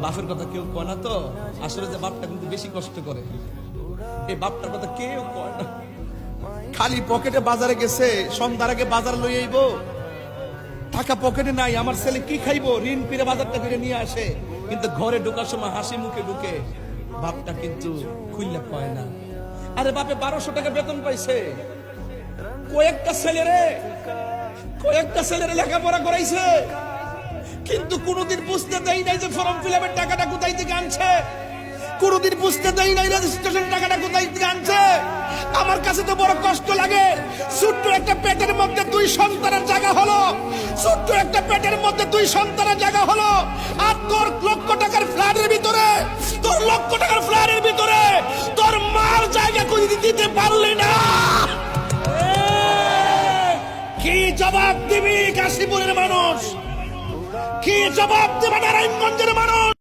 বাপের কথা কেউ কয় না তো, আসলে যে বাপটা কিন্তু বেশি কষ্ট করে, এই বাপটার কথা কেউ কয় না। খালি পকেটে বাজারে গেছে, সন্ধ্যার আগে বাজার লই আইব, টাকা পকেটে নাই, আমার ছেলে কি খাইবো, ঋণ পেরে বাজারটা করে নিয়ে আসে, কিন্তু ঘরে ঢোকার সময় হাসি মুখে ঢুকে, বাপটা কিন্তু খুললে কয় না। আরে বাপে 1200 টাকা বেতন পাইছে, কয়েকটা ছেলেরে লেখাপড়া করাইছে, কিন্তু কোনোদিন বুঝতে দেয় নাই যে ফর্ম ফিল আপের টাকাটা কোথায় থেকে আনছে, কোনোদিন বুঝতে দেয় নাই রেজিস্ট্রেশন টাকাটা কোথায় থেকে আনছে। আমার কাছে তো বড় কষ্ট লাগে, ছোট্ট একটা পেটের মধ্যে 2 সন্তানের জায়গা হলো, ছোট্ট একটা পেটের মধ্যে 2 সন্তানের জায়গা হলো, আর তোর লক্ষ টাকার ফ্ল্যাটের ভিতরে, তোর লক্ষ টাকার ফ্ল্যাটের ভিতরে তোর মার জায়গা করে দিতে পারলি না। কি জবাব দিবি কাশীপুরের মানুষ, কি জবাব দেবে নারায়ণগঞ্জের মানুষ?